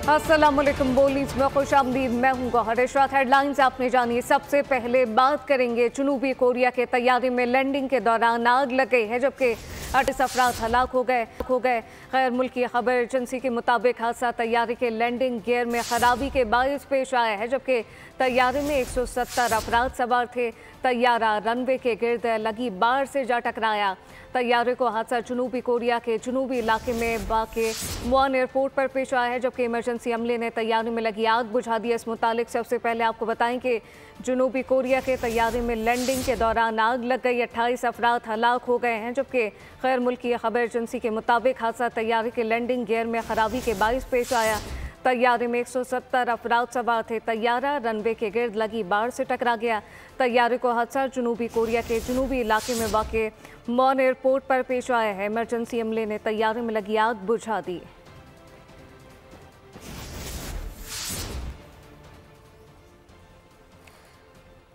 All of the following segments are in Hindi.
अस्सलामुअलैकुम बोलीज में खुशामदीद। मैं हूँ गौहर इशरात। हेडलाइंस आपने जानी। सबसे पहले बात करेंगे जनूबी कोरिया के तैयारी में लैंडिंग के दौरान आग लग गई है, जबकि 38 अफराद हलाक हो गए। गैर मुल्की खबर एजेंसी के मुताबिक हादसा तैयारी के लैंडिंग गियर में खराबी के बायस पेश आया है, जबकि तैयारे में 170 अफराद सवार थे। तैयारा रनवे के गिर्द लगी बाढ़ से जा टकराया। तैयारे को हादसा जनूबी कोरिया के जनूबी इलाके में वाक़े मुआन एयरपोर्ट पर पेश आया है, जबकि इमरजेंसी अमले ने तैयारे में लगी आग बुझा दी। इस मुतालिक सबसे पहले आपको बताएं कि जनूबी कोरिया के तैयारे में लैंडिंग के दौरान आग लग गई। 28 अफराद हलाक हो गए हैं, जबकि गैर मुल्की खबर एजेंसी के मुताबिक हादसा तैयारे के लैंडिंग गियर में खराबी के बायस पेश आया। तैयारे में 170 अफराद सवार थे। तैयारा रनवे के गिर्द लगी बाढ़ से टकरा गया। तैयारे को हादसा जनूबी कोरिया के जनूबी इलाके में वाक़े मुआन एयरपोर्ट पर पेश आया है। इमरजेंसी अमले ने तैयारे में लगी आग बुझा दी।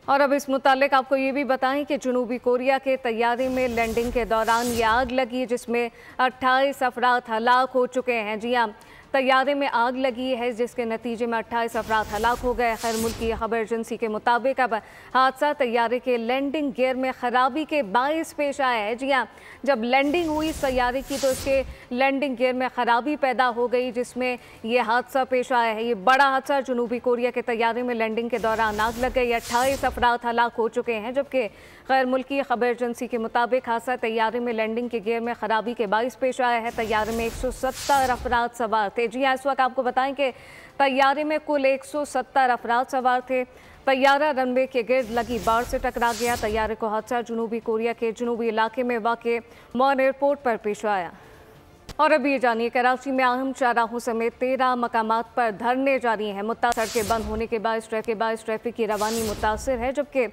और अब इस मुतालिक आपको ये भी बताएं कि जनूबी कोरिया के तैयारे में लैंडिंग के दौरान ये आग लगी, जिसमें 28 अफराद हलाक हो चुके हैं। जी हाँ, तैयारे में आग लगी है, जिसके नतीजे में 28 अफराद हलाक हो गए। खैर मुल्की खबर एजेंसी के मुताबिक अब हादसा तैयारे के लैंडिंग गियर में खराबी के बायस पेश आया है। जी हाँ, जब लैंडिंग हुई तैयारे की तो इसके लैंडिंग गियर में खराबी पैदा हो गई, जिसमें यह हादसा पेश आया है। ये बड़ा हादसा जनूबी कोरिया के तैयारे में लैंडिंग के दौरान आग लग गई। 28 अफराद हलाक हो चुके हैं, जबकि गैर मुल्की खबर एजेंसी के मुताबिक हादसा तैयारे में लैंडिंग के गियर में खराबी के बायस पेश आया है। तैयारे में 170 अफराद सवार थे। जी हाँ, इस वक्त आपको बताएं कि तैयारे में कुल 170 अफराद सवार थे। तैयारा रनवे के गिर्द लगी बाढ़ से टकरा गया। तैयारे को हादसा जनूबी कोरिया के जनूबी इलाके में वाक़े मुआन एयरपोर्ट पर पेश आया। और अब ये जानिए, कराची में अहम चौराहों समेत 13 मकामात पर धरने जारी हैं। सड़कें बंद होने के बाद ट्रैफिक की रवानी मुतासर है, जबकि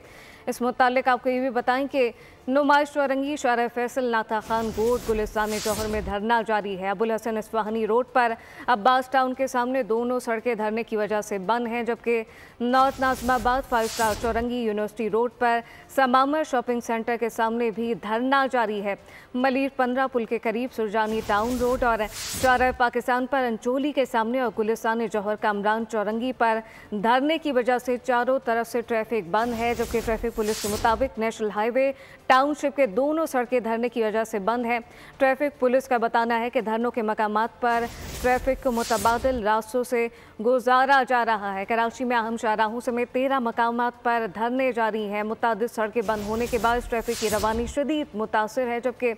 इस मुतालिक आपको ये भी बताएं कि नुमाइश चौरंगी शारा फैसल नाथा खान गोट गुलिस्तान जौहर में धरना जारी है। अबुल हसन इस्फहानी रोड पर अब्बास टाउन के सामने दोनों सड़कें धरने की वजह से बंद हैं, जबकि north Nazimabad 5 star Chowrangi university road पर समामर शॉपिंग सेंटर के सामने भी धरना जारी है। मलिर 15 पुल के करीब सुरजानी टाउन रोड और शारा पाकिस्तान पर अंचोली के सामने और गुलिस्तान जौहर का अमरान चौरंगी पर धरने की वजह से चारों तरफ से ट्रैफिक बंद है, जबकि ट्रैफिक पुलिस के मुताबिक नेशनल हाईवे टाउनशिप के दोनों सड़कें धरने की वजह से बंद है। ट्रैफिक पुलिस का बताना है कि धरनों के मकामात पर ट्रैफिक को मुतबादिल रास्तों से गुजारा जा रहा है। कराची में अहम चौराहों समेत 13 मकामात पर धरने जारी हैं। मुतादिद सड़कें बंद होने के बाद ट्रैफिक की रवानी शदीद मुतासिर है, जबकि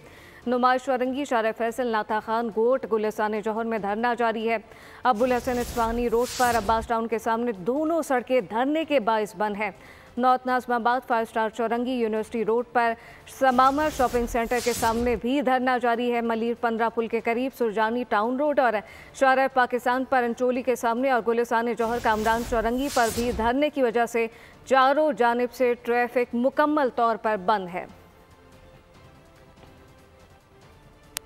नुमाइश चौरंगी शारा फैसल नाथा खान गोट गुलिस्तान जौहर में धरना जारी है। अबुल हसन इस्फहानी रोड पर अब्बास टाउन के सामने दोनों सड़कें धरने के बायस बंद हैं। North Nazimabad 5 star Chowrangi university road पर समामर शॉपिंग सेंटर के सामने भी धरना जारी है। मलिर 15 पुल के करीब सुरजानी टाउन रोड और शारा पाकिस्तान पर अंचोली के सामने और गुलिस्तान जौहर का अमरान चौरंगी पर भी धरने की वजह से चारों जानिब से ट्रैफिक मुकम्मल तौर पर बंद है।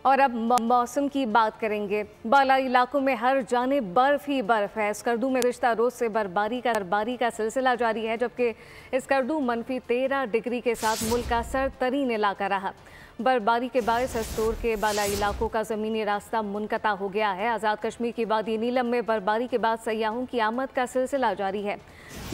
और अब मौसम की बात करेंगे। बालाई इलाकों में हर जानिब बर्फ ही बर्फ है। स्कर्दू में गुज़िश्ता रोज़ से बर्फबारी का सिलसिला जारी है, जबकि स्कर्दू -13 डिग्री के साथ मुल्क का सर्दतरीन इलाका रहा। बर्फबारी के बायस हस्तोर के बालाई इलाकों का ज़मीनी रास्ता मुनक़ता हो गया है। आज़ाद कश्मीर की वादी नीलम में बर्फबारी के बाद सयाहों की आमद का सिलसिला जारी है।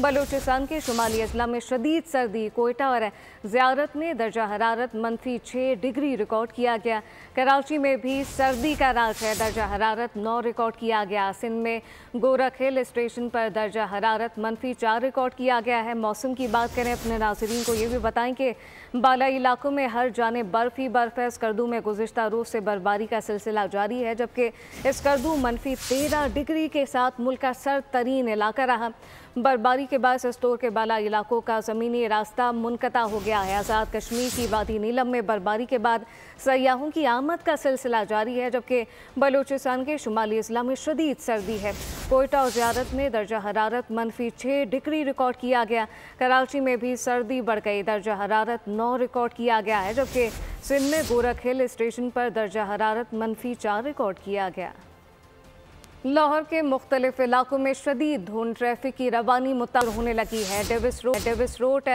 बलूचिस्तान के शुमाली अजला में शदीद सर्दी। कोयटा और ज़ियारत में दर्जा हरारत -6 डिग्री रिकॉर्ड किया गया। कराची में भी सर्दी का राज है। दर्जा हरारत 9 रिकॉर्ड किया गया। सिंध में गोरख हिल स्टेशन पर दर्जा हरारत -4 रिकॉर्ड किया गया है। मौसम की बात करें, अपने नाज़रीन को ये भी बताएं कि बालाई इलाकों में हर जानिब बर्फ ही बर्फ है। स्कर्दू में गुज़िश्ता रोज़ से बर्फबारी का सिलसिला जारी है, जबकि स्कर्दू -13 डिग्री के साथ मुल्क का सर्दतरीन इलाका रहा। बर्फबारी के बाद स्टोर के बाला इलाकों का ज़मीनी रास्ता मुनक़ता हो गया है। आज़ाद कश्मीर की वादी नीलम में बर्फबारी के बाद सयाहों की आमद का सिलसिला जारी है, जबकि बलूचिस्तान के शुमाली अजला में शदीद सर्दी है। कोयटा और ज़ियारत में दर्जा हरारत -6 डिग्री रिकॉर्ड किया गया। कराची में भी सर्दी बढ़ गई। दर्जा हरारत 9 रिकॉर्ड किया गया है, जबकि सिंध में गोरख हिल स्टेशन पर दर्जा हरारत -4 रिकॉर्ड किया गया। लाहौर के मुख्तलिफ इलाकों में शदीद धुंध, ट्रैफिक की रवानी मुतासर होने लगी है। Davis road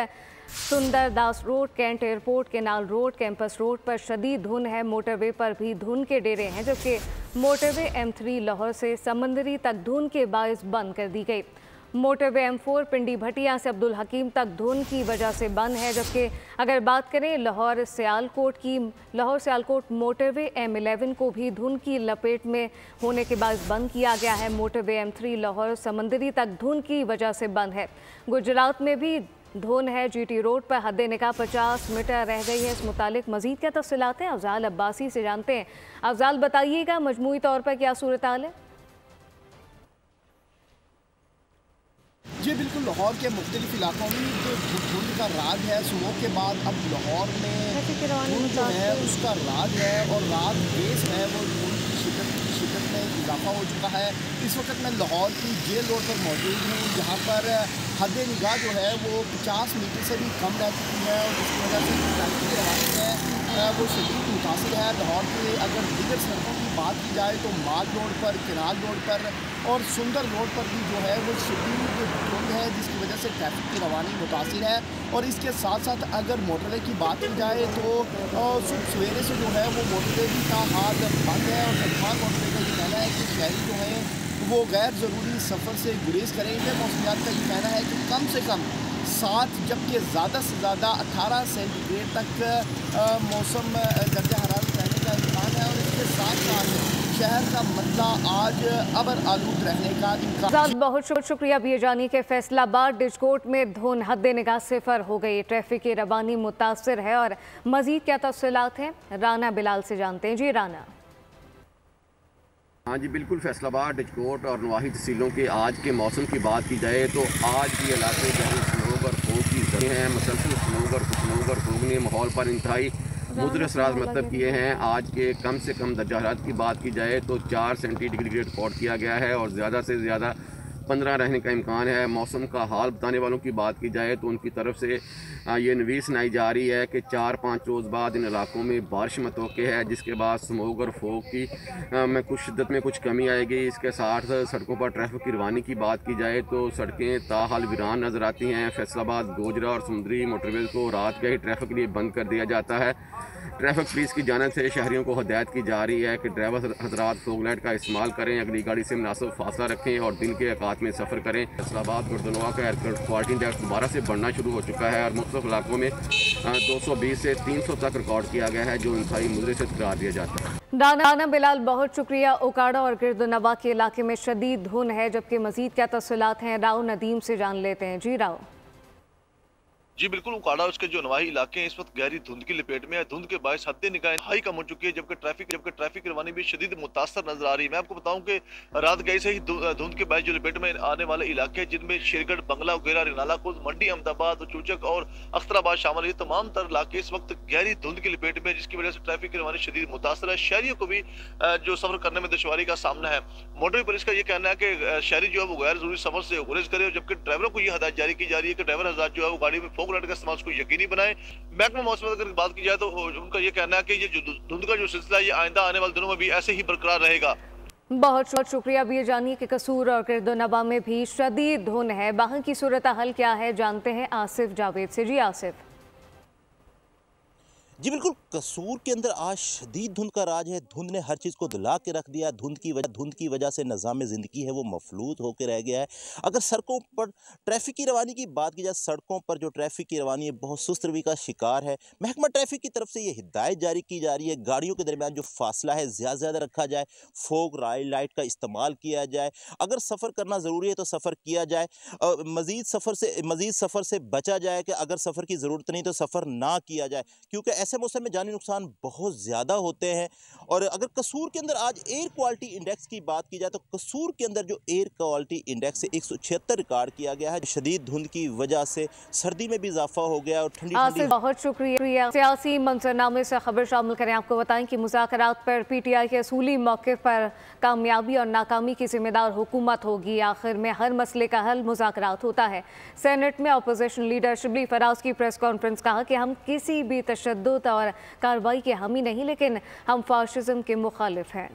Sunder Das road, Cantt airport, canal road, campus road पर शदीद धुंध है। मोटरवे पर भी धुंध के डेरे हैं, जबकि मोटरवे M3 लाहौर से समंदरी तक धुंध के बायस बंद कर दी गई। मोटरवे M4 पिंडी भटिया से अब्दुल हकीम तक धुंध की वजह से बंद है, जबकि अगर बात करें लाहौर सियालकोट मोटरवे M11 को भी धुंध की लपेट में होने के बाद बंद किया गया है। मोटरवे M3 लाहौर समंदरी तक धुंध की वजह से बंद है। गुजरात में भी धुंध है। GT रोड पर हद निकाह 50 मीटर रह गई है। इस मुतालिक मजीद क्या तफसीलात हैं अफजाल अब्बासी से जानते हैं। अफजाल बताइएगा, मजमूई तौर पर क्या सूरत हाल है? जी बिल्कुल, लाहौर के मुख्तलिफ इलाकों में जो धुंध का राज है, सुबह के बाद अब लाहौर में धुंध जो है उसका राज है और रात बेस है वो धुंध की शिद्दत में इजाफा हो चुका है। इस वक्त मैं लाहौर की जेल रोड पर मौजूद हूँ, जहाँ पर हद निगाह जो है वो 50 मीटर से भी कम रह चुकी है और जिसकी वजह से ट्रैफिक की रवानी है वो शदीद मुतासिर है। लाहौर की अगर दीगर सड़कों की बात की जाए तो माल रोड पर, केनाल रोड पर और सुंदर रोड पर भी जो है वो शदीद धुंध है, जिसकी वजह से ट्रैफिक की रवानी मुतासिर है। और इसके साथ साथ अगर मोटरवे की बात की जाए तो सुबह सवेरे से जो है वो मोटरवे भी का हाल बंद है और सरकार मोटरवे का ये कहना है कि शहरी जो हैं वो गैर ज़रूरी सफ़र से गुरेज करें। मौसमियात का ये कहना है कि कम से कम 7 जबकि ज़्यादा से ज़्यादा 18 सेंटीग्रेड तक मौसम दर्जा हरारत रहने का इम्कान है और इसके साथ साथ शहर का मतला आज अबर आलूद रहने का इम्कान। बहुत शुक्रिया भी जानिए कि फैसलाबाद डिजकोट में धुंध हद निगाह सिफर हो गई। ट्रैफिक की रवानी मुतासर है और मजीद क्या तफसीलात हैं राना बिलाल से जानते हैं। जी राना। हाँ जी बिल्कुल, फैसलाबाद डिजकोट और नवाही तहसीलों के आज के मौसम की बात की जाए तो आज भी इलाके जहाँ स्नोग और फोग की जगह हैं, मसलसल स्नोग और फोग ने माहौल पर इंतहाई मुज़र असरात मतलब किए हैं। आज के कम से कम दर्जा हरारत की बात की जाए तो 4 सेंटीग्रेड रिकॉर्ड किया गया है और ज़्यादा से ज़्यादा 15 रहने का इम्कान है। मौसम का हाल बताने वालों की बात की जाए तो उनकी तरफ से ये नवीस सुनाई जा रही है कि 4-5 रोज़ बाद इन इलाकों में बारिश मतवक्के है, जिसके बाद स्मोग और फोग की में कुछ शिद्दत में कुछ कमी आएगी। इसके साथ सड़कों पर ट्रैफिक की रवानी की बात की जाए तो सड़कें ताहाल वीरान नज़र आती हैं। फैसलाबाद, गोजरा और समुद्री मोटरवेज को रात के ही ट्रैफिक के लिए बंद कर दिया जाता है। ट्रैफिक पुलिस की जानिब से शहरियों को हदायत की जा रही है कि ड्राइवर हजरात फोग लाइट का इस्तेमाल करें, अगली गाड़ी से मुनासिब फासला रखें और दिन के औकात में सफ़र करें। फैसलाबाद गुरदनवा का एयर क्वालिटी इंडेक्स दोबारा से बढ़ना शुरू हो चुका है और मुख्तलिफ इलाकों में 220 से 300 तक रिकॉर्ड किया गया है, जो इंतहाई मुज़र से करार दिया जाता है। राना बिलाल बहुत शुक्रिया। उकाड़ा और गिरदनवा के इलाके में शदीद धुंध है, जबकि मजीद क्या तफसीलात हैं राव नदीम से जान लेते हैं। जी राव। जी बिल्कुल, उकाड़ा उसके जो नवाही इलाके हैं इस वक्त गहरी धुंध की लपेट में है। धुंध के बायस हद निगाह हाई कम हो चुकी है, जबकि ट्रैफिक रवानी भी शदीद मुतासर नजर आ रही है। मैं आपको बताऊं कि रात गए से ही धुंध के बायस जो लपेट में आने वाले इलाके हैं, जिनमें शेरगढ़, बंगला, गेरा, रिनाला, खुद, मंडी, अहमदाबाद, चूचक और अख्तराबाद शामिल है। तमाम तर इलाके इस वक्त गहरी धुंध की लपेट में, जिसकी वजह से ट्रैफिक की रवानी शदीद मुतासर है। शहरियों को भी जो सफर करने में दुश्वारी का सामना है। मोटरवे पुलिस का ये कहना है कि शहरी जो है वो गैर जरूरी सफर से गुरेज करे, जबकि ड्राइवरों को ये हदायत जारी की जा रही है कि ड्राइवर हजरात जो है वो गाड़ी में फोग लाइट का इस्तेमाल को यकीनी बनाए। महकमा मौसम अगर बात की जाए तो उनका ये कहना है कि ये जो धुंध का जो सिलसिला ये आइंदा आने वाले दिनों में भी ऐसे ही बरकरार रहेगा। बहुत शुक्रिया। अब ये जानिए कि कसूर और गिरदनवा में भी शदीद धुंध है, वहां की सूरत हाल क्या है जानते हैं आसिफ जावेद से। जी आसिफ। जी बिल्कुल, कसूर के अंदर आज शदीद धुंध का राज है। धुंध ने हर चीज़ को दिला के रख दिया। धुंध की वजह से निज़ाम ज़िंदगी है वो मफलूत होकर रह गया है। अगर सड़कों पर ट्रैफिक की रवानी की बात की जाए, सड़कों पर जो ट्रैफिक की रवानी है बहुत सुस्त रवि का शिकार है। महकमा ट्रैफिक की तरफ से ये हिदायत जारी की जा रही है, गाड़ियों के दरमियान जो फासला है ज़्यादा रखा जाए, फोग लाइट का इस्तेमाल किया जाए, अगर सफ़र करना ज़रूरी है तो सफ़र किया जाए, मज़ीद सफ़र से बचा जाए कि अगर सफ़र की ज़रूरत नहीं तो सफ़र ना किया जाए, क्योंकि ऐसे मौसम में जानी नुकसान बहुत ज़्यादा होते हैं। और अगर कसूर के अंदर आज एयर क्वालिटी इंडेक्स की बात की जाए तो कसूर के अंदर जो एयर क्वालिटी इंडेक्स है 176 रिकॉर्ड किया गया है। शदीद धुंध की वजह से सर्दी में भी इजाफा हो गया और ठंडी। बहुत शुक्रिया। सियासी मंजरनामे से खबर शामिल करें। आपको बताएं कि मुज़ाकरात पर PTI के असूली मौके पर कामयाबी और नाकामी की जिम्मेदार हुकूमत होगी। आखिर में हर मसले का हल मुज़ाकरात होता है। सेनेट में अपोजिशन लीडर शिबली फराज की प्रेस कॉन्फ्रेंस कहा कि हम किसी भी तशद्दुद और कार्रवाई के हामी नहीं, लेकिन हम फाशिज्म के मुखालिफ हैं।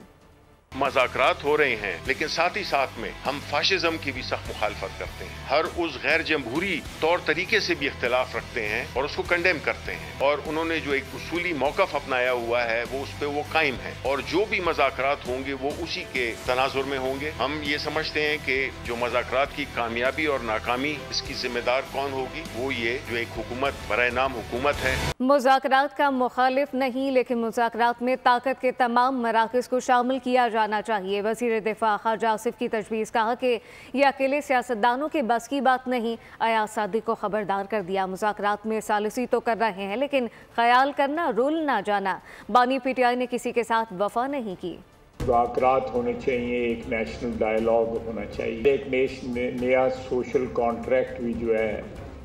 मज़ाकरात हो रहे हैं, लेकिन साथ ही साथ में हम फाशिज्म की भी सख्त मुखालफत करते हैं। हर उस गैर जमहूरी तौर तरीके से भी इख्तिलाफ रखते हैं और उसको कंडेम करते हैं। और उन्होंने जो एक उसूली मौक़िफ़ अपनाया हुआ है वो उस पर वो कायम है, और जो भी मज़ाकरात होंगे वो उसी के तनाजुर में होंगे। हम ये समझते हैं कि जो मज़ाकरात की कामयाबी और नाकामी, इसकी जिम्मेदार कौन होगी? वो ये जो एक हुकूमत बराए नाम हुकूमत है। मुज़ाकरात का मुखालिफ नहीं, लेकिन मुज़ाकरात में ताकत के तमाम मराकज़ को शामिल किया जाना चाहिए। वज़ीर दिफा ख़ाजा आसिफ की तजवीज़, कहा कि यह अकेले सियासतदानों के बस की बात नहीं। अयाज सादिक को खबरदार कर दिया, मुज़ाकरात में सालिसी तो कर रहे हैं लेकिन ख्याल करना, रुल ना जाना। बानी PTI ने किसी के साथ वफा नहीं की। मुज़ाकरात होने चाहिए, एक नेशनल डायलॉग होना चाहिए, एक नया सोशल कॉन्ट्रैक्ट भी जो है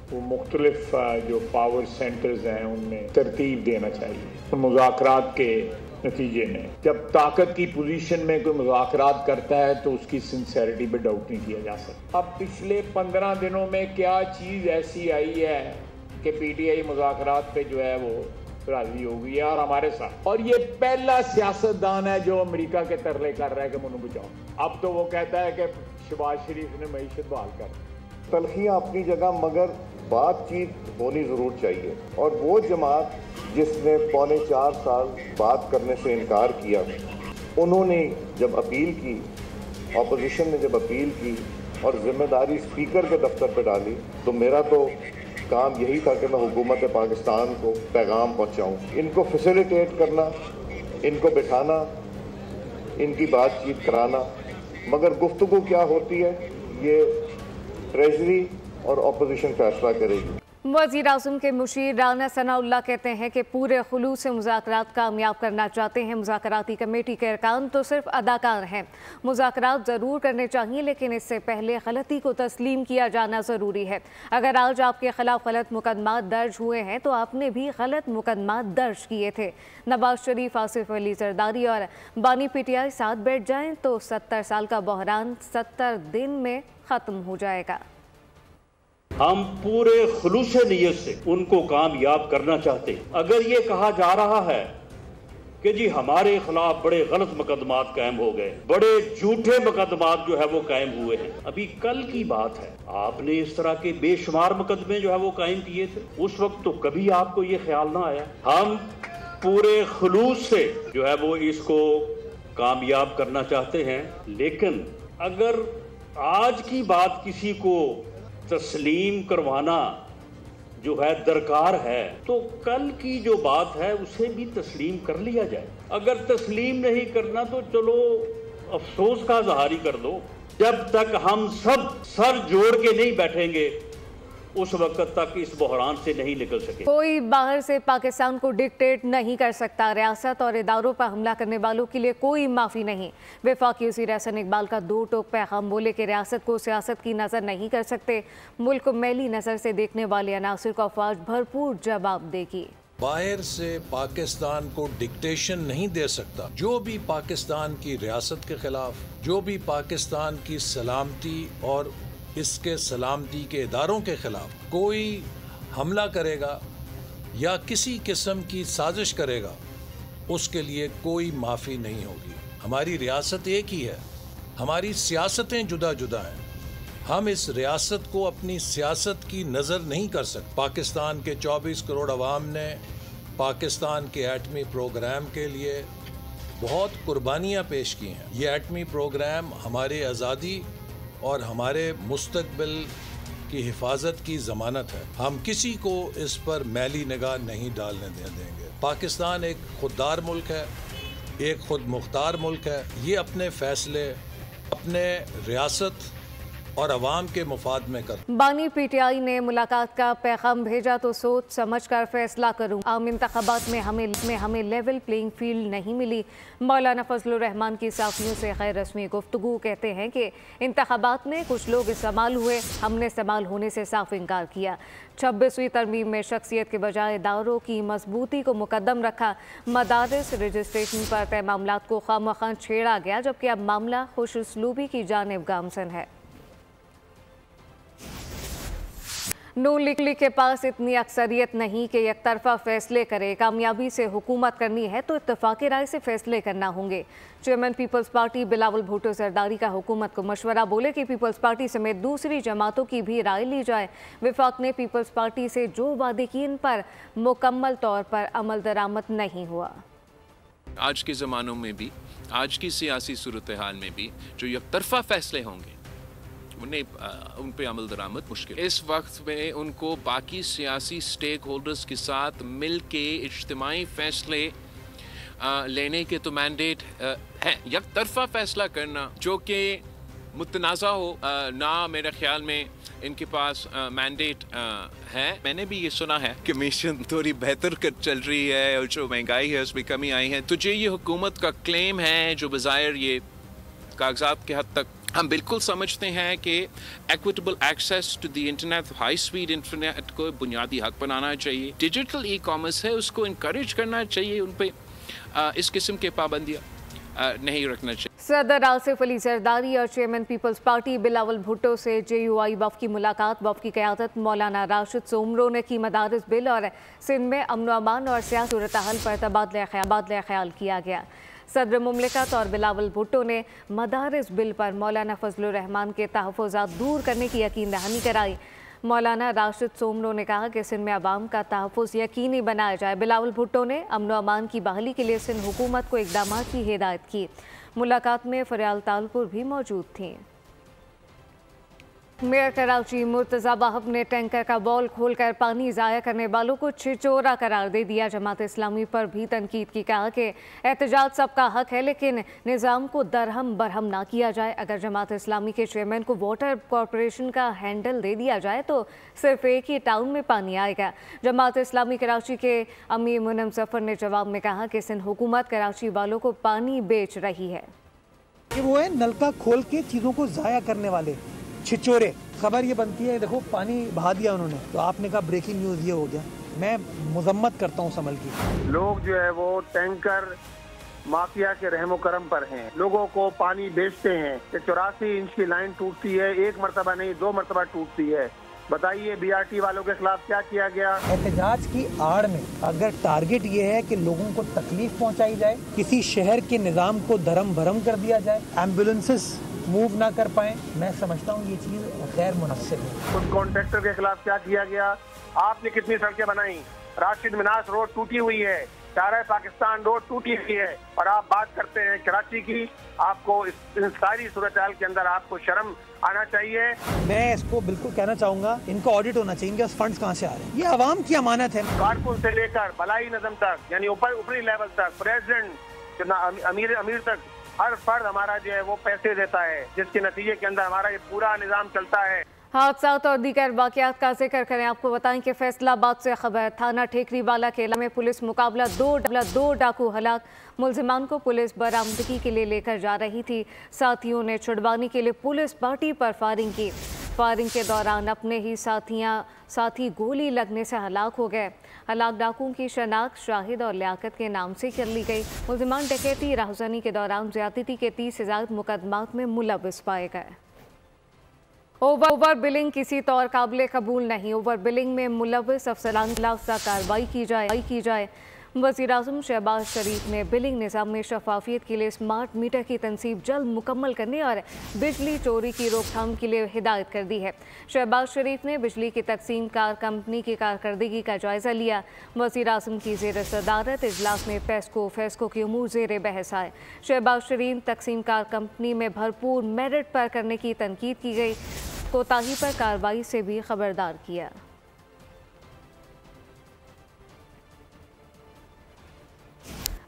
वो मुख्तलिफ जो पावर सेंटर्स हैं उनमें तरतीब देना चाहिए। मुज़ाकरात के नतीजे में जब ताकत की पोजीशन में कोई मुज़ाकरात करता है तो उसकी सिंसेरिटी पे डाउट नहीं किया जा सकता। अब पिछले 15 दिनों में क्या चीज़ ऐसी आई है कि PTI मुज़ाकरात पे जो है वो राजी हो गई है और हमारे साथ, और ये पहला सियासतदान है जो अमेरिका के तरले कर रहा है कि मुझे बचाओ। अब तो वो कहता है कि शहबाज शरीफ ने मईशत बहाल कर दी। तलखियाँ अपनी जगह, मगर बातचीत होनी ज़रूर चाहिए। और वो जमात जिसने 4.25 साल बात करने से इनकार किया, उन्होंने जब अपील की, ऑपोजिशन ने जब अपील की और जिम्मेदारी स्पीकर के दफ्तर पर डाली, तो मेरा तो काम यही था कि मैं हुकूमत पाकिस्तान को पैगाम पहुँचाऊँ, इनको फैसिलिटेट करना, इनको बिठाना, इनकी बातचीत कराना। मगर गुफ्तगू क्या होती है ये ट्रेजरी और अपोजिशन फैसला करेगी। वज़ीर आज़म के मुशीर राना सनाउल्लाह कहते हैं कि पूरे खुलूस से मुज़ाकरात कामयाब करना चाहते हैं। मुज़ाकराती कमेटी के अरकान तो सिर्फ अदाकार हैं। मुज़ाकरात ज़रूर करने चाहिए, लेकिन इससे पहले गलती को तस्लीम किया जाना ज़रूरी है। अगर आज आपके खिलाफ गलत मुकदमा दर्ज हुए हैं तो आपने भी गलत मुकदमा दर्ज किए थे। नवाज शरीफ, आसिफ अली जरदारी और बानी PTI साथ बैठ जाएं तो 70 साल का बहरान 70 दिन में ख़त्म हो जाएगा। हम पूरे खुलूस नियत से उनको कामयाब करना चाहते हैं। अगर ये कहा जा रहा है कि जी हमारे खिलाफ बड़े गलत मुकदमात कायम हो गए, बड़े झूठे मुकदमात जो है वो कायम हुए हैं, अभी कल की बात है, आपने इस तरह के बेशुमार मुकदमे जो है वो कायम किए थे। उस वक्त तो कभी आपको ये ख्याल ना आया। हम पूरे खुलूस से जो है वो इसको कामयाब करना चाहते हैं, लेकिन अगर आज की बात किसी को तस्लीम करवाना जो है दरकार है, तो कल की जो बात है उसे भी तस्लीम कर लिया जाए। अगर तस्लीम नहीं करना तो चलो अफसोस का ज़ाहिर कर दो। जब तक हम सब सर जोड़ के नहीं बैठेंगे उस वक्त तक इस बहरान से नहीं निकल सके। कोई बाहर से पाकिस्तान को डिक्टेट नहीं कर सकता। रियासत और इदारों पर हमला करने वालों के लिए कोई माफ़ी नहीं। वफाकी वज़ीर एहसन इकबाल का 2 टोक पैगाम, बोले कि रियासत को सियासत की नज़र नहीं कर सकते। मुल्क को मैली नज़र से देखने वाले अनासिर को अफवाज भरपूर जवाब देगी। बाहर से पाकिस्तान को डिक्टेशन नहीं दे सकता। जो भी पाकिस्तान की रियासत के खिलाफ, जो भी पाकिस्तान की सलामती और इसके सलामती के इदारों के खिलाफ कोई हमला करेगा या किसी किस्म की साजिश करेगा, उसके लिए कोई माफ़ी नहीं होगी। हमारी रियासत एक ही है, हमारी सियासतें जुदा जुदा हैं। हम इस रियासत को अपनी सियासत की नज़र नहीं कर सकते। पाकिस्तान के 24 करोड़ अवाम ने पाकिस्तान के एटमी प्रोग्राम के लिए बहुत कुर्बानियाँ पेश की हैं। ये एटमी प्रोग्राम हमारी आज़ादी और हमारे मुस्तकबिल की हिफाजत की ज़मानत है। हम किसी को इस पर मैली निगाह नहीं डालने देंगे। पाकिस्तान एक खुददार मुल्क है, एक खुद मुख्तार मुल्क है। ये अपने फ़ैसले अपने रियासत और अवाम के मुफाद में कर। बानी PTI ने मुलाकात का पैगाम भेजा तो सोच समझ कर फैसला करूँ। आम इंतखाबात में हमें लेवल प्लेइंग फील्ड नहीं मिली। मौलाना फजलुर रहमान की साफियों से गैर रस्मी गुफ्तगू, कहते हैं कि इंतखाबात में कुछ लोग इस्तेमाल हुए, हमने इस्तेमाल होने से साफ इनकार किया। 26वीं तरमीम में शख्सियत के बजाय इदारों की मजबूती को मुकद्दम रखा। मदारिस रजिस्ट्रेशन पर तय मामलात को खामखा छेड़ा गया, जबकि अब मामला खुश उसलूबी की जानिब गामजन है। नून लीग के पास इतनी अक्सरियत नहीं कि एक तरफा फैसले करे। कामयाबी से हुकूमत करनी है तो इत्तेफाकी राय से फैसले करना होंगे। चेयरमैन पीपल्स पार्टी बिलावल भुट्टो जरदारी का हुकूमत को मशवरा, बोले कि पीपल्स पार्टी समेत दूसरी जमातों की भी राय ली जाए। विफाक ने पीपल्स पार्टी से जो वादे किए इन पर मुकम्मल तौर पर अमल दरामद नहीं हुआ। आज के ज़मानों में भी, आज की सियासी सूरत हाल में भी जो एक तरफा फैसले होंगे उन पे अमल दरामद मुश्किल। इस वक्त में उनको बाकी सियासी स्टेक होल्डर्स के साथ मिल के इज्तिमाई फैसले लेने के तो मैंडेट है। एक तरफा फैसला करना जो कि मुतनाज़ा हो ना, मेरे ख्याल में इनके पास मैंडेट है। मैंने भी ये सुना है कि मिशन थोड़ी बेहतर कर चल रही है और जो महंगाई है उसमें कमी आई है। तो जो ये हुकूमत का क्लेम है, जो बज़ाहिर ये कागजात के हद तक हम बिल्कुल समझते हैं कि equitable access to the internet, high speed internet को बुनियादी हक बनाना चाहिए। डिजिटल ई कॉमर्स है, उसको इनकरेज करना चाहिए। उन पे इस किस्म के पाबंदियाँ नहीं रखना चाहिए। सदर आसिफ अली जरदारी और चेयरमैन पीपल्स पार्टी बिलावल भुट्टो से JUI वफ़ की मुलाकात। वफ़ की क़यादत मौलाना राशिद सोमरो ने की। मदारिस बिल और सिंध में अमन अमान और सियासी सूरत हाल पर तबादला ख्याल किया गया। सदर मुमलिकत और बिलावल भुट्टो ने मदारिस बिल पर मौलाना फजलुर रहमान के तहफ़्फ़ुज़ात दूर करने की यकीन दहानी कराई। मौलाना राशिद सोमरो ने कहा कि सिंध में अवाम का तहफ़्फ़ुज़ यकीनी बनाया जाए। बिलावल भुट्टो ने अमन अमान की बहाली के लिए सिंध हुकूमत को इक़दामात की हिदायत की। मुलाकात में फरियाल तालपुर भी मौजूद थी। मेयर कराची मुर्तज़ा वहाब ने टैंकर का बॉल खोलकर पानी ज़ाया करने वालों को छिचोरा करार दे दिया। जमात इस्लामी पर भी तनकीद की। कहा कि एहतजाज सबका हक है लेकिन निज़ाम को दरहम बरहम ना किया जाए। अगर जमात इस्लामी के चेयरमैन को वाटर कॉरपोरेशन का हैंडल दे दिया जाए तो सिर्फ एक ही टाउन में पानी आएगा। जमात इस्लामी कराची के अमीर मुनम जफर ने जवाब में कहा कि सिंध हुकूमत कराची वालों को पानी बेच रही है। वो है नलका खोल के चीज़ों को ज़ाया करने वाले छिचोरे। खबर ये बनती है, देखो पानी बहा दिया उन्होंने, तो आपने कहा ब्रेकिंग न्यूज़ ये हो गया। मैं मुजम्मत करता हूँ समल की। लोग जो है वो टैंकर माफिया के रहमो करम पर हैं, लोगों को पानी बेचते हैं। 84 इंच की लाइन टूटती है, एक मरतबा नहीं 2 मरतबा टूटती है। बताइए BRT वालों के खिलाफ क्या किया गया। एहतजाज की आड़ में अगर टारगेट ये है कि लोगों को तकलीफ पहुँचाई जाए, किसी शहर के निज़ाम को धर्म भरम कर दिया जाए, एम्बुलेंसेस मूव ना कर पाए, मैं समझता हूँ ये चीज़ गैर मुनासिब है। उस कॉन्ट्रैक्टर के खिलाफ क्या किया गया। आपने कितनी सड़कें बनाई। राशिद मिनास रोड टूटी हुई है, चारा पाकिस्तान रोड टूटी हुई है, और आप बात करते हैं कराची की। आपको इस सारी सूरत हाल के अंदर आपको शर्म आना चाहिए। मैं इसको बिल्कुल कहना चाहूँगा, इनका ऑडिट होना चाहिए। इनके फंड्स कहाँ से आ रहे हैं, ये आवाम की अमानत है। कारकुन से लेकर भलाई नज़म तक, यानी ऊपरी लेवल तक, प्रेसिडेंट अमीर तक, हर फर्द हमारा जो है वो पैसे देता है, जिसके नतीजे के अंदर हमारा ये पूरा निज़ाम चलता है। हादसात और दीगर वाक़यात का जिक्र करें। आपको बताएं कि फैसलाबाद से खबर, थाना ठेकरीवाला के इलाके में पुलिस मुकाबला, दो डाकू हलाक। मुलजिमान को पुलिस बरामदगी के लिए लेकर जा रही थी। साथियों ने छुड़वाने के लिए पुलिस पार्टी पर फायरिंग की। फायरिंग के दौरान अपने ही साथी गोली लगने से हलाक हो गए। हलाक डाकुओं की शनाख्त शाहिद और लियाकत के नाम से कर ली गई। मुलजिमान डकैती राहज़नी के दौरान ज़्यादती के 30 से ज़्यादा मुकदमात में मुलव्वस पाए गए। ओवर बिलिंग किसी तौर काबिल कबूल नहीं। ओवर बिलिंग में मुलव्वस अफसरान के खिलाफ कार्रवाई की जाए। वज़ीर आज़म शहबाज शरीफ ने बिलिंग निज़ाम में शफाफियत के लिए स्मार्ट मीटर की तनसीब जल्द मुकम्मल करने और बिजली चोरी की रोकथाम के लिए हिदायत कर दी है। शहबाज शरीफ ने बिजली की तकसीम कार कंपनी की कारकर्दगी का जायज़ा लिया। वज़ीर आज़म की ज़ेर सदारत इजलास में फेस्को के उमूर ज़ेर बहस आए। शहबाज शरीफ तकसीम कार कंपनी में भरपूर मेरिट पर करने की तनकीद की गई। कोताही पर कार्रवाई से भी खबरदार किया।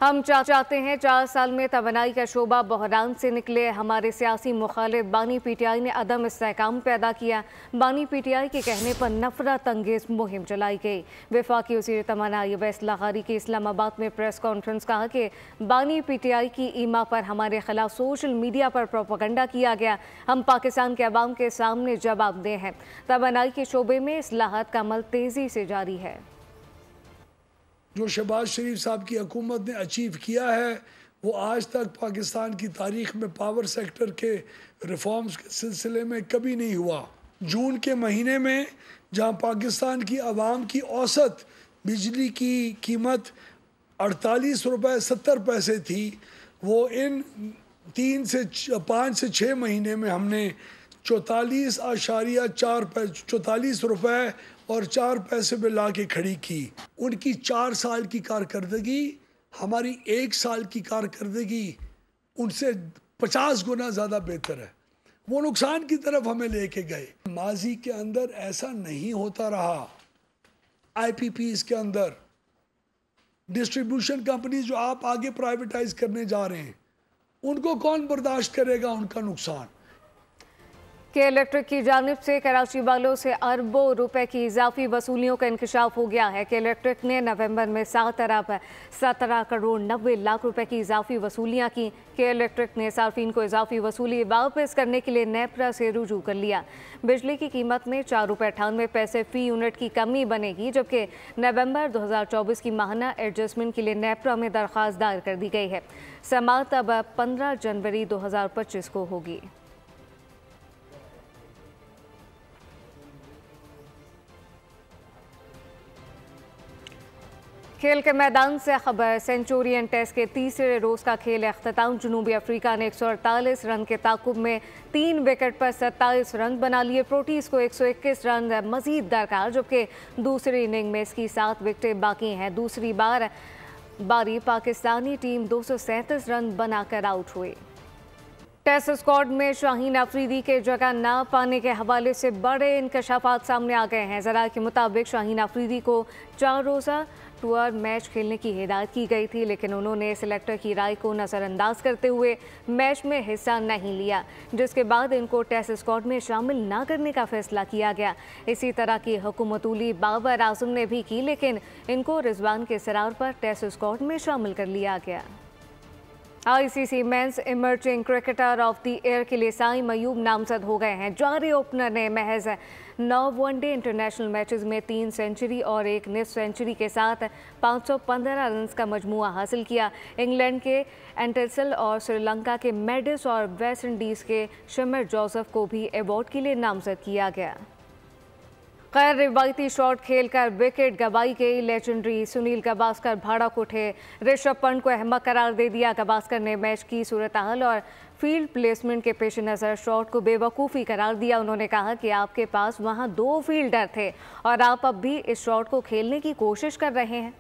हम चाहते हैं 4 साल में तवानाई का शोबा बहरान से निकले। हमारे सियासी मुखालिफ बानी PTI ने अदम इस्तेहकाम पैदा किया। बानी PTI के कहने पर नफरत अंगेज मुहिम चलाई गई। वफाकी वज़ीर तवानाई अवैस लागारी की इस्लामाबाद में प्रेस कॉन्फ्रेंस कहा कि बानी PTI की ईमा पर हमारे खिलाफ सोशल मीडिया पर प्रोपेगेंडा किया गया। हम पाकिस्तान के अवाम के सामने जवाबदेह हैं। तवानाई के शोबे में इस्लाहात का अमल तेज़ी से जारी है। जो शहबाज शरीफ साहब की हुकूमत ने अचीव किया है वो आज तक पाकिस्तान की तारीख में पावर सेक्टर के रिफॉर्म्स के सिलसिले में कभी नहीं हुआ। जून के महीने में जहां पाकिस्तान की आवाम की औसत बिजली की कीमत 48 रुपये 70 पैसे थी, वो इन 5 से 6 महीने में हमने 44 रुपये और 4 पैसे में ला के खड़ी की। उनकी 4 साल की कारकर्दगी हमारी 1 साल की कारकर्दगी उनसे 50 गुना ज़्यादा बेहतर है। वो नुकसान की तरफ हमें लेके गए। माजी के अंदर ऐसा नहीं होता रहा। IPPs के अंदर डिस्ट्रीब्यूशन कंपनीज जो आप आगे प्राइवेटाइज करने जा रहे हैं, उनको कौन बर्दाश्त करेगा उनका नुकसान। के इलेक्ट्रिक की जानिब से कराची वालों से अरबों रुपए की इजाफी वसूलियों का इंकशाफ हो गया है। के इलेक्ट्रिक ने नवंबर में 7 अरब 17 करोड़ 90 लाख रुपए की इजाफी वसूलियां की। के इलेक्ट्रिक ने सार्फिन को इजाफी वसूली वापस करने के लिए नेपरा से रुजू कर लिया। बिजली की कीमत में 4 रुपये 98 पैसे फ़ी यूनिट की कमी बनेगी, जबकि नवंबर 2024 की माहाना एडजस्टमेंट के लिए नेपरा में दरख्वास्त दायर कर दी गई है। समाअत अब 15 जनवरी 2025 को होगी। खेल के मैदान से खबर। सेंचुरियन टेस्ट के तीसरे रोज़ का खेल अख्ताम। जनूबी अफ्रीका ने 148 रन के ताकुब में 3 विकेट पर 27 रन बना लिए। प्रोटीज को 121 रन मजीद दरकार, जबकि दूसरी इनिंग में इसकी 7 विकेटें बाकी हैं। दूसरी बारी पाकिस्तानी टीम 237 रन बनाकर आउट हुई। टेस्ट स्क्वाड में शाहीन अफरीदी के जगह ना पाने के हवाले से बड़े इंकशाफात सामने आ गए हैं। ज़रा के मुताबिक शाहीन अफरीदी को 4 रोज़ा टूर मैच खेलने की हिदायत की गई थी, लेकिन उन्होंने सिलेक्टर की राय को नज़रअंदाज करते हुए मैच में हिस्सा नहीं लिया, जिसके बाद इनको टेस्ट स्क्वाड में शामिल ना करने का फैसला किया गया। इसी तरह की हुकूमतूली बाबर आजम ने भी की, लेकिन इनको रिजवान के सरार पर टेस्ट स्क्वाड में शामिल कर लिया गया। ICC men's emerging cricketer of the year के लिए साइम अयूब नामजद हो गए हैं। जारी ओपनर ने महज 9 वनडे इंटरनेशनल मैचेस में 3 सेंचुरी और 1 निस्फ सेंचुरी के साथ 515 रन का मजमूआ हासिल किया। इंग्लैंड के एंडरसन और श्रीलंका के मेडिस और वेस्ट इंडीज़ के शमर जोसेफ को भी अवार्ड के लिए नामजद किया गया। गैर रिवायती शॉट खेलकर विकेट गंवाई गई। लेजेंडरी सुनील गावस्कर भाड़क उठे। ऋषभ पंत को अहमक करार दे दिया। गावस्कर ने मैच की सूरत हाल और फील्ड प्लेसमेंट के पेश नज़र शॉट को बेवकूफ़ी करार दिया। उन्होंने कहा कि आपके पास वहां 2 फील्डर थे और आप अब भी इस शॉट को खेलने की कोशिश कर रहे हैं।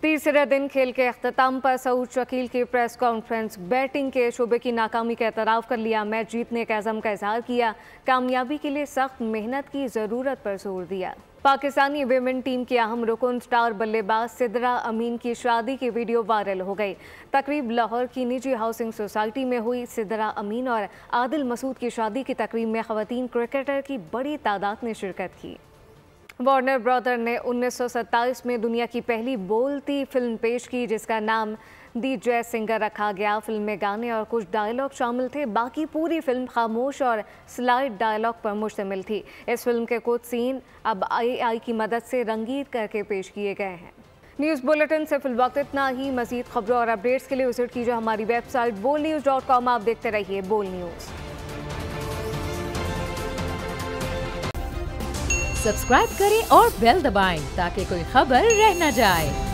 तीसरे दिन खेल के अख्ताम पर सऊद शकील की प्रेस कॉन्फ्रेंस। बैटिंग के शोबे की नाकामी का एतराफ़ कर लिया। मैच जीतने के अज़म का इजहार किया। कामयाबी के लिए सख्त मेहनत की ज़रूरत पर जोर दिया। पाकिस्तानी विमेन टीम की अहम रुकन स्टार बल्लेबाज सिद्रा अमीन की शादी की वीडियो वायरल हो गई। तकरीब लाहौर की निजी हाउसिंग सोसाइटी में हुई। सिद्रा अमीन और आदिल मसूद की शादी की तकरीब में ख़वातीन क्रिकेटर की बड़ी तादाद ने शिरकत की। वार्नर ब्रदर ने 1927 में दुनिया की पहली बोलती फिल्म पेश की, जिसका नाम दी जैज सिंगर रखा गया। फिल्म में गाने और कुछ डायलॉग शामिल थे। बाकी पूरी फिल्म खामोश और स्लाइड डायलॉग पर मुश्तमिल थी। इस फिल्म के कुछ सीन अब AI की मदद से रंगीन करके पेश किए गए हैं। न्यूज़ बुलेटिन से फिलवक्त इतना ही। मज़ीद खबरों और अपडेट्स के लिए विजिट कीजिए हमारी वेबसाइट bolnews.com। आप देखते रहिए बोल न्यूज़। सब्सक्राइब करें और बेल दबाएं ताकि कोई खबर रह न जाए।